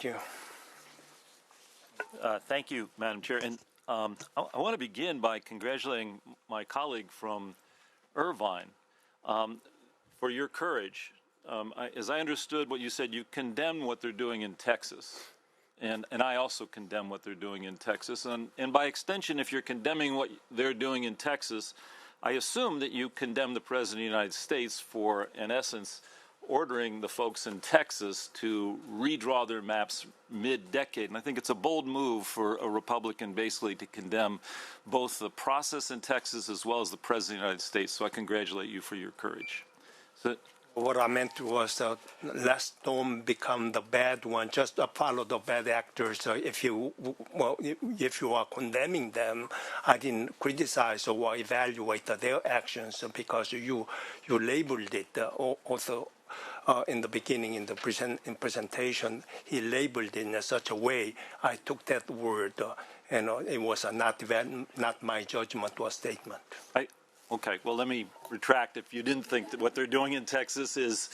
Thank you. Thank you, Madam Chair. And I want to begin by congratulating my colleague from Irvine for your courage. As I understood what you said, you condemn what they're doing in Texas. And I also condemn what they're doing in Texas. And by extension, if you're condemning what they're doing in Texas, I assume that you condemn the President of the United States for, in essence, ordering the folks in Texas to redraw their maps mid-decade. And I think it's a bold move for a Republican basically to condemn both the process in Texas as well as the President of the United States. So I congratulate you for your courage. So, what I meant was don't become the bad one. Just follow the bad actors. If you are condemning them, I didn't criticize or evaluate their actions because you labeled it also. In the beginning, in the presentation, he labeled it in such a way. I took that word, and it was not my judgment or statement. Okay, well, let me retract. If you didn't think that what they're doing in Texas is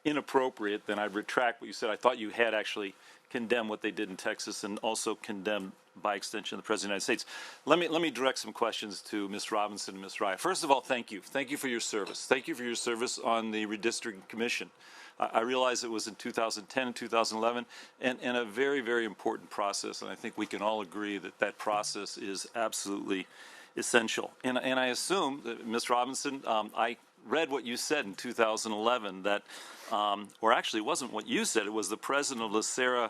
inappropriate, then I'd retract what you said. I thought you had actually condemned what they did in Texas and also condemned, by extension, the President of the United States. Let me direct some questions to Ms. Robinson and Ms. Raya. First of all, thank you. Thank you for your service. Thank you for your service on the Redistricting Commission. I realize it was in 2010 and 2011, and a very, very important process, and I think we can all agree that that process is absolutely essential. And I assume that, Ms. Robinson, I read what you said in 2011 that, or actually it wasn't what you said, it was the president of LaSera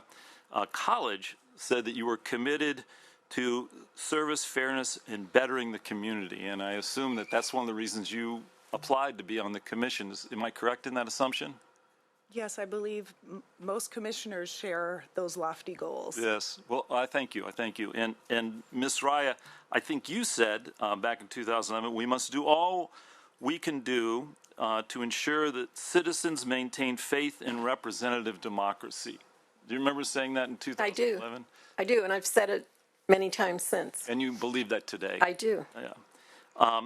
College said that you were committed to service, fairness, and bettering the community. And I assume that that's one of the reasons you applied to be on the commission. Am I correct in that assumption? Yes, I believe most commissioners share those lofty goals. Yes. Well, I thank you. I thank you. And Ms. Raya, I think you said back in 2011, we must do all we can do to ensure that citizens maintain faith in representative democracy. Do you remember saying that in 2011? I do, and I've said it many times since. And you believe that today? I do. Yeah.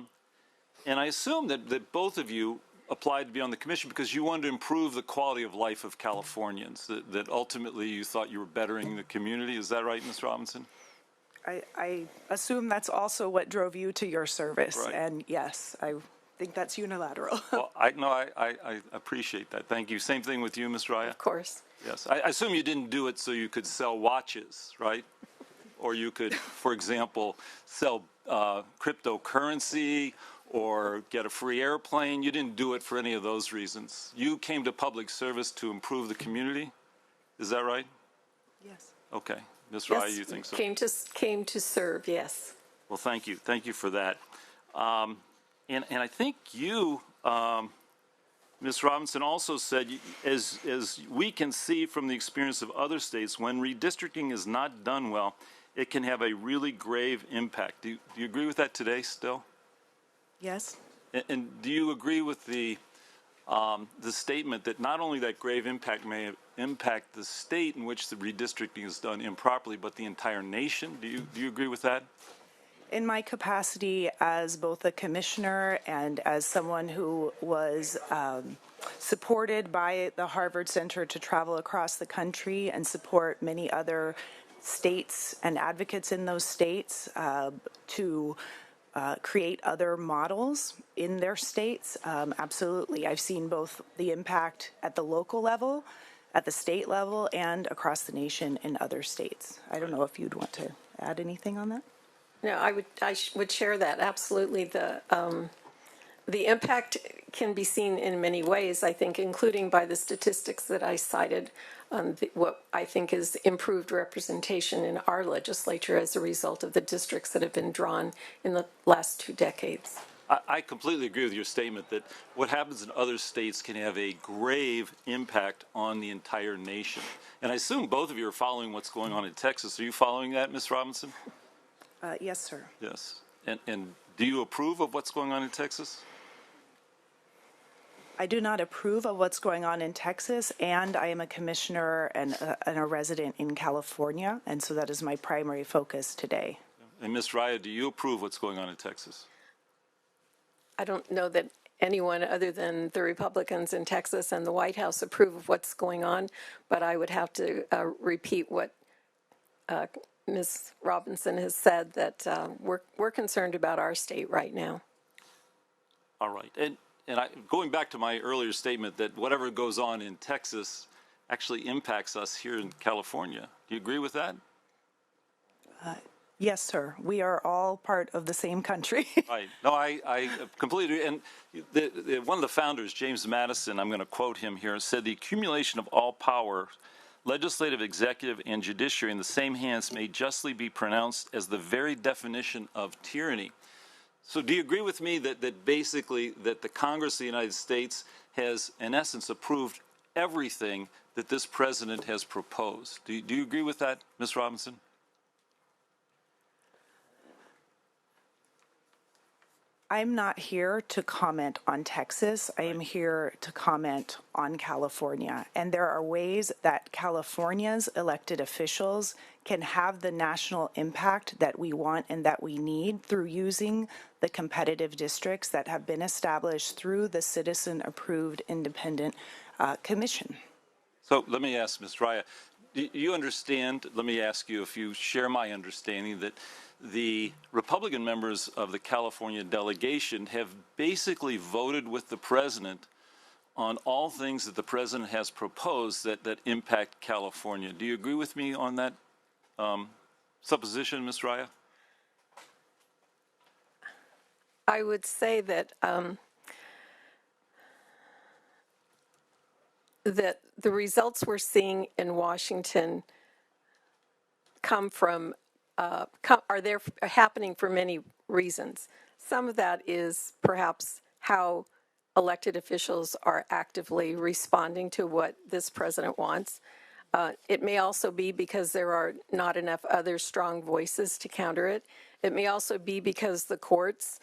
And I assume that both of you applied to be on the commission because you wanted to improve the quality of life of Californians, that ultimately you thought you were bettering the community. Is that right, Ms. Robinson? I assume that's also what drove you to your service. Right. And yes, I think that's unilateral. Well, I appreciate that. Thank you. Same thing with you, Ms. Raya? Of course. Yes. I assume you didn't do it so you could sell watches, right? Or you could, for example, sell cryptocurrency or get a free airplane. You didn't do it for any of those reasons. You came to public service to improve the community. Is that right? Yes. Okay. Ms. Yes, Raya, you think so? Came to serve, yes. Well, thank you. Thank you for that. And I think you, Ms. Robinson, also said, as we can see from the experience of other states, when redistricting is not done well, it can have a really grave impact. Do you agree with that today still? Yes. And do you agree with the statement that not only that grave impact may impact the state in which the redistricting is done improperly, but the entire nation? Do you agree with that? In my capacity as both a commissioner and as someone who was supported by the Harvard Center to travel across the country and support many other states and advocates in those states to create other models in their states, absolutely. I've seen both the impact at the local level, at the state level, and across the nation in other states. I don't know if you'd want to add anything on that? No, I would share that, absolutely. The impact can be seen in many ways, I think, including by the statistics that I cited, what I think is improved representation in our legislature as a result of the districts that have been drawn in the last 2 decades. I completely agree with your statement that what happens in other states can have a grave impact on the entire nation. And I assume both of you are following what's going on in Texas. Are you following that, Ms. Robinson? Yes, sir. Yes. And do you approve of what's going on in Texas? I do not approve of what's going on in Texas, and I am a commissioner and a resident in California, and so that is my primary focus today. And Ms. Raya, do you approve what's going on in Texas? I don't know that anyone other than the Republicans in Texas and the White House approve of what's going on, but I would have to repeat what Ms. Robinson has said, that we're concerned about our state right now. All right. And going back to my earlier statement that whatever goes on in Texas actually impacts us here in California. Do you agree with that? Yes, sir. We are all part of the same country. Right. No, I completely agree. And one of the founders, James Madison, I'm going to quote him here, said, "The accumulation of all power, legislative, executive, and judiciary in the same hands may justly be pronounced as the very definition of tyranny." So do you agree with me that basically that the Congress of the United States has, in essence, approved everything that this president has proposed? Do you agree with that, Ms. Robinson? I'm not here to comment on Texas. I am here to comment on California. And there are ways that California's elected officials can have the national impact that we want and that we need through using the competitive districts that have been established through the citizen-approved independent commission. So let me ask Ms. Raya, do you understand, let me ask you if you share my understanding that the Republican members of the California delegation have basically voted with the president on all things that the president has proposed that impact California. Do you agree with me on that supposition, Ms. Raya? I would say that that the results we're seeing in Washington are happening for many reasons. Some of that is perhaps how elected officials are actively responding to what this president wants. It may also be because there are not enough other strong voices to counter it. It may also be because the courts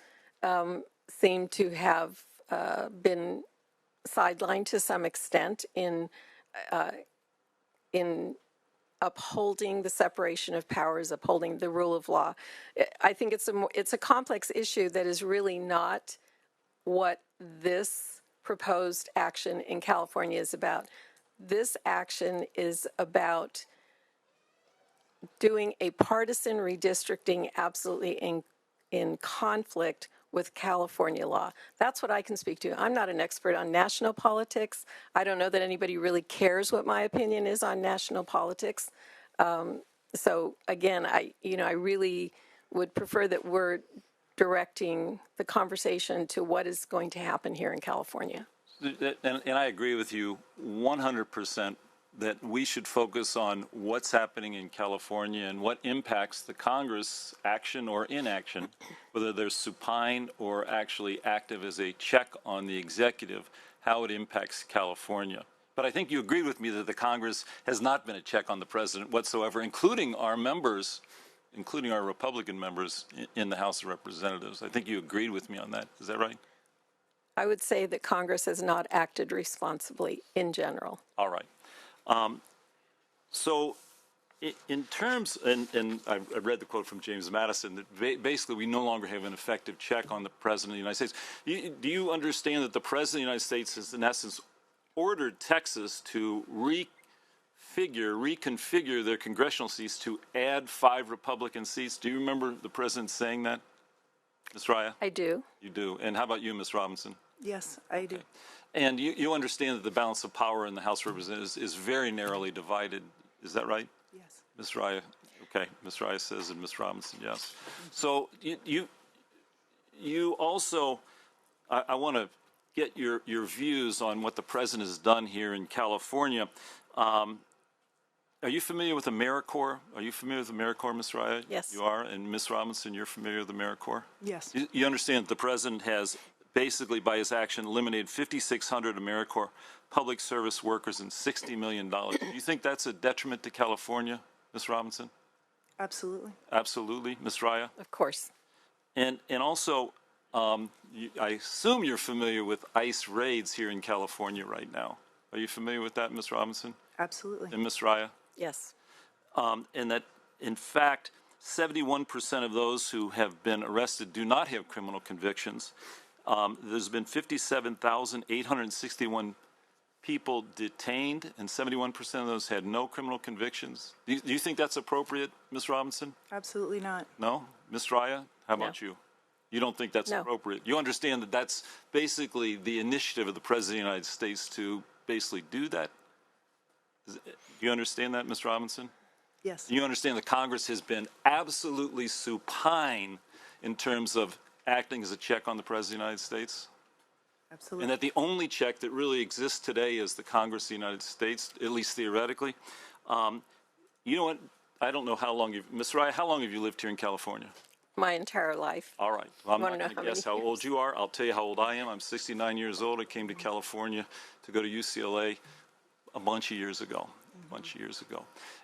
seem to have been sidelined to some extent in upholding the separation of powers, upholding the rule of law. I think it's a complex issue that is really not what this proposed action in California is about. This action is about doing a partisan redistricting absolutely in conflict with California law. That's what I can speak to. I'm not an expert on national politics. I don't know that anybody really cares what my opinion is on national politics. So again, I really would prefer that we're directing the conversation to what is going to happen here in California. And I agree with you 100% that we should focus on what's happening in California and what impacts the Congress action or inaction, whether they're supine or actually active as a check on the executive, how it impacts California. But I think you agreed with me that the Congress has not been a check on the president whatsoever, including our members, including our Republican members in the House of Representatives. I think you agreed with me on that. Is that right? I would say that Congress has not acted responsibly in general. All right. So in terms, and I read the quote from James Madison, that basically we no longer have an effective check on the President of the United States. Do you understand that the President of the United States has, in essence, ordered Texas to reconfigure their congressional seats to add 5 Republican seats? Do you remember the President saying that, Ms. Raya? I do. You do. And how about you, Ms. Robinson? Yes, I do. Okay. And you understand that the balance of power in the House of Representatives is very narrowly divided. Is that right? Yes. Ms. Raya? Okay. Ms. Raya says, and Ms. Robinson, yes. So you also, I want to get your views on what the President has done here in California. Are you familiar with AmeriCorps? Are you familiar with AmeriCorps, Ms. Raya? Yes. You are. And Ms. Robinson, you're familiar with AmeriCorps? Yes. You understand that the President has basically, by his action, eliminated 5,600 AmeriCorps public service workers and $60 million. Do you think that's a detriment to California, Ms. Robinson? Absolutely. Absolutely. Ms. Raya? Of course. And also, I assume you're familiar with ICE raids here in California right now. Are you familiar with that, Ms. Robinson? Absolutely. And Ms. Raya? Yes. And that, in fact, 71% of those who have been arrested do not have criminal convictions. There's been 57,861 people detained, and 71% of those had no criminal convictions. Do you think that's appropriate, Ms. Robinson? Absolutely not. No? Ms. Raya, how about No. you? You don't think that's No. appropriate? You understand that that's basically the initiative of the President of the United States to basically do that? Do you understand that, Ms. Robinson? Yes. You understand that Congress has been absolutely supine in terms of acting as a check on the President of the United States? Absolutely. And that the only check that really exists today is the Congress of the United States, at least theoretically. You know what? I don't know how long Ms. Raya, how long have you lived here in California? My entire life. All right. Well, I'm Wanna not know going to how guess many how old you are. I'll tell you how old I am. I'm 69 years old. I came to California to go to UCLA a bunch of years ago.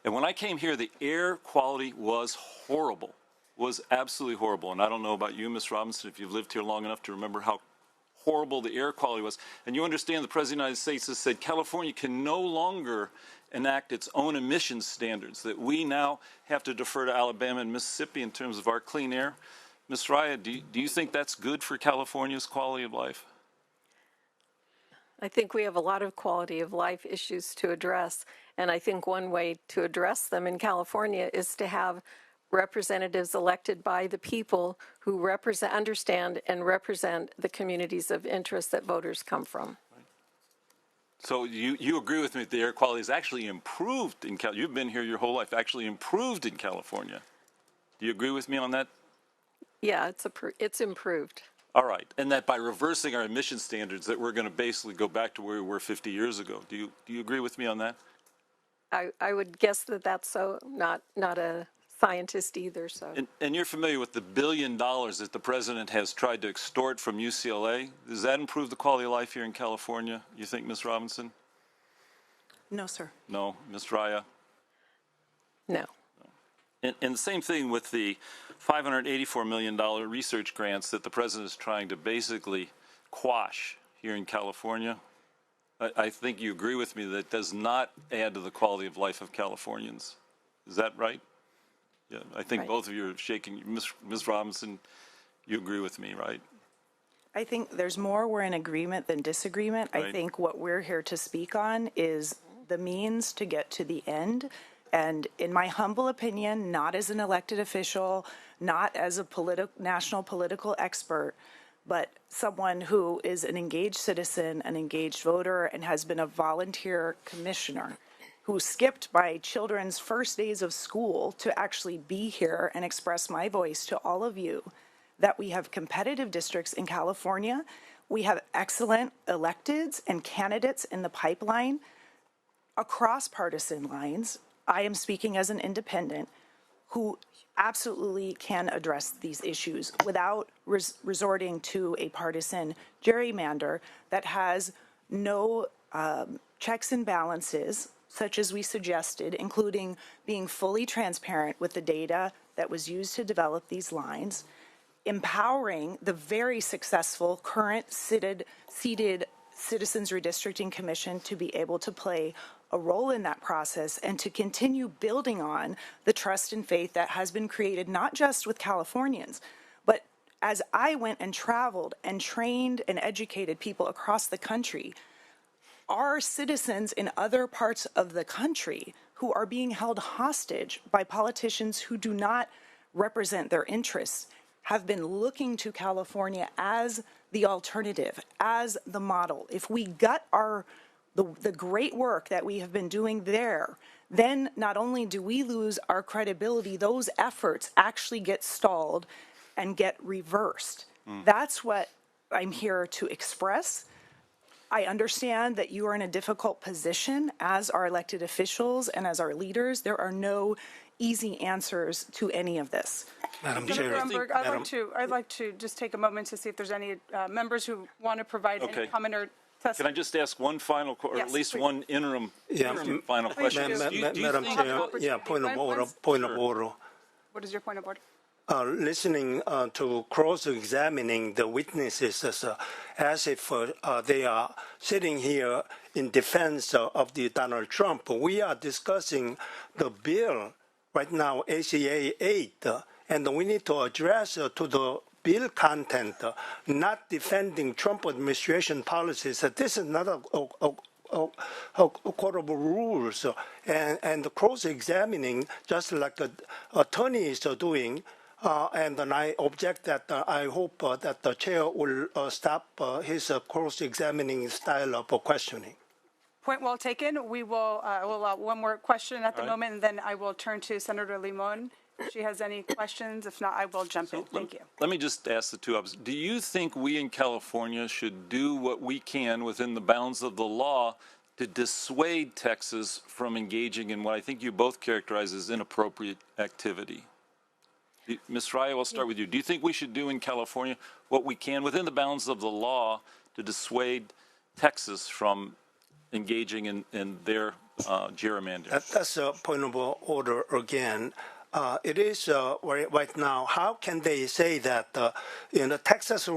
And when I came here, the air quality was horrible, was absolutely horrible. And I don't know about you, Ms. Robinson, if you've lived here long enough to remember how horrible the air quality was. And you understand the President of the United States has said California can no longer enact its own emissions standards, that we now have to defer to Alabama and Mississippi in terms of our clean air. Ms. Raya, do you think that's good for California's quality of life? I think we have a lot of quality of life issues to address, and I think one way to address them in California is to have representatives elected by the people who understand and represent the communities of interest that voters come from. So you agree with me that the air quality is actually improved in California? You've been here your whole life, actually improved in California. Do you agree with me on that? Yeah, it's improved. All right, and that by reversing our emission standards that we're going to basically go back to where we were 50 years ago. Do you agree with me on that? I would guess that that's so, not a scientist either, so. And you're familiar with the $1 billion that the president has tried to extort from UCLA. Does that improve the quality of life here in California, you think, Ms. Robinson? No, sir. No. Ms. Raya? No. And the same thing with the $584 million research grants that the president is trying to basically quash here in California. I think you agree with me that it does not add to the quality of life of Californians. Is that right? Yeah, I think Right. both of you are shaking. Ms. Robinson, you agree with me, right? I think there's more we're in agreement than disagreement. I Right. think what we're here to speak on is the means to get to the end. And in my humble opinion, not as an elected official, not as a national political expert, but someone who is an engaged citizen, an engaged voter, and has been a volunteer commissioner, who skipped my children's first days of school to actually be here and express my voice to all of you, that we have competitive districts in California. We have excellent electeds and candidates in the pipeline across partisan lines. I am speaking as an independent who absolutely can address these issues without resorting to a partisan gerrymander that has no checks and balances, such as we suggested, including being fully transparent with the data that was used to develop these lines, empowering the very successful current seated Citizens Redistricting Commission to be able to play a role in that process and to continue building on the trust and faith that has been created not just with Californians, but as I went and traveled and trained and educated people across the country, our citizens in other parts of the country who are being held hostage by politicians who do not represent their interests have been looking to California as the alternative, as the model. If we gut the great work that we have been doing there, then not only do we lose our credibility, those efforts actually get stalled and get reversed. That's what I'm here to express. I understand that you are in a difficult position as our elected officials and as our leaders. There are no easy answers to any of this. Madam Senator Chair. Umberg, I'd like to just take a moment to see if there's any members who want to provide Okay. any comment or Can I testimony. just ask one final, or at Yes, least please. one interim final Please question? do. Madam think Chair, what- yeah, point of order, What is your point of order? Listening to cross-examining the witnesses as if they are sitting here in defense of the Donald Trump. We are discussing the bill right now, ACA 8, and we need to address to the bill content, not defending Trump administration policies. This is not a quotable rules, and cross-examining, just like the attorneys are doing. And then I object that I hope that the chair will stop his cross-examining style of questioning. Point well taken. We will allow one more question at the moment, and then I will turn to Senator Limon. If she has any questions. If not, I will jump in. Thank you. Let me just ask the two of us. Do you think we in California should do what we can within the bounds of the law to dissuade Texas from engaging in what I think you both characterize as inappropriate activity? Ms. Raya, we'll start with you. Do you think we should do in California what we can within the bounds of the law to dissuade Texas from engaging in their gerrymandering? That's a point of order again. It is right now. How can they say that Texas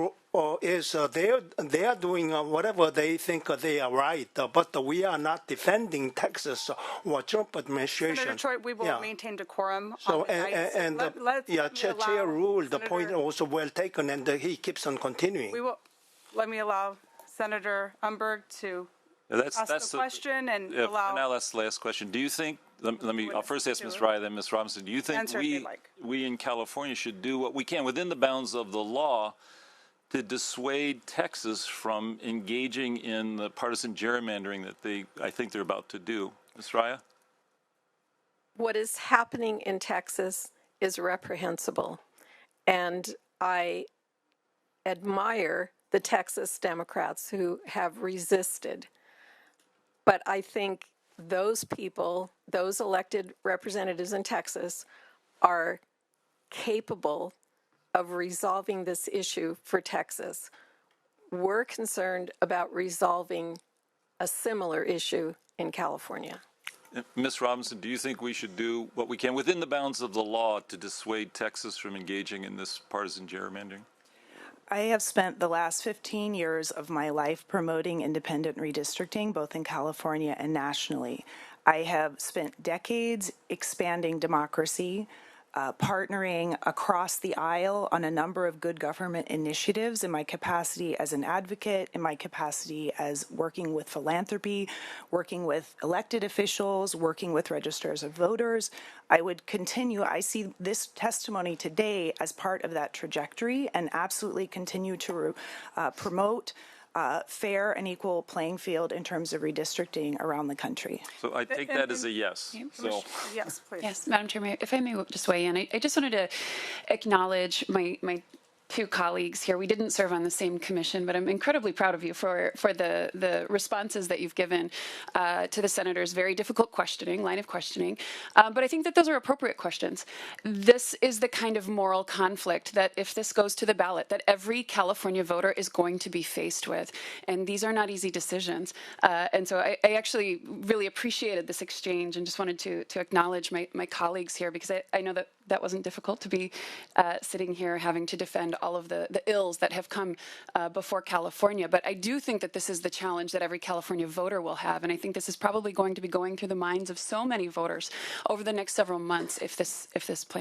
is they are doing whatever they think they are right, but we are not defending Texas or Trump administration. Senator Choi, we will maintain decorum. So on the night. Chair ruled the point also well taken, and he keeps on continuing. Let me allow Senator Umberg to ask the question and allow. For now, that's the last question. Do you think? I'll first ask Ms. Raya, then Ms. Robinson. Do you think we in California should do what we can within the bounds of the law to dissuade Texas from engaging in the partisan gerrymandering that I think they're about to do? Ms. Raya? What is happening in Texas is reprehensible, and I admire the Texas Democrats who have resisted. But I think those people, those elected representatives in Texas, are capable of resolving this issue for Texas. We're concerned about resolving a similar issue in California. Ms. Robinson, do you think we should do what we can within the bounds of the law to dissuade Texas from engaging in this partisan gerrymandering? I have spent the last 15 years of my life promoting independent redistricting, both in California and nationally. I have spent decades expanding democracy, partnering across the aisle on a number of good government initiatives in my capacity as an advocate, in my capacity as working with philanthropy, working with elected officials, working with registers of voters. I would continue. I see this testimony today as part of that trajectory and absolutely continue to promote fair and equal playing field in terms of redistricting around the country. So I take that as a yes. So. Yes, please. Yes, Madam Chair, if I may just weigh in, I just wanted to acknowledge my two colleagues here. We didn't serve on the same commission, but I'm incredibly proud of you for the responses that you've given to the senator's very difficult line of questioning. But I think that those are appropriate questions. This is the kind of moral conflict that if this goes to the ballot, that every California voter is going to be faced with. And these are not easy decisions. And so I actually really appreciated this exchange and just wanted to acknowledge my colleagues here, because I know that wasn't difficult to be sitting here having to defend all of the ills that have come before California. But I do think that this is the challenge that every California voter will have. And I think this is probably going to be going through the minds of so many voters over the next several months if this plan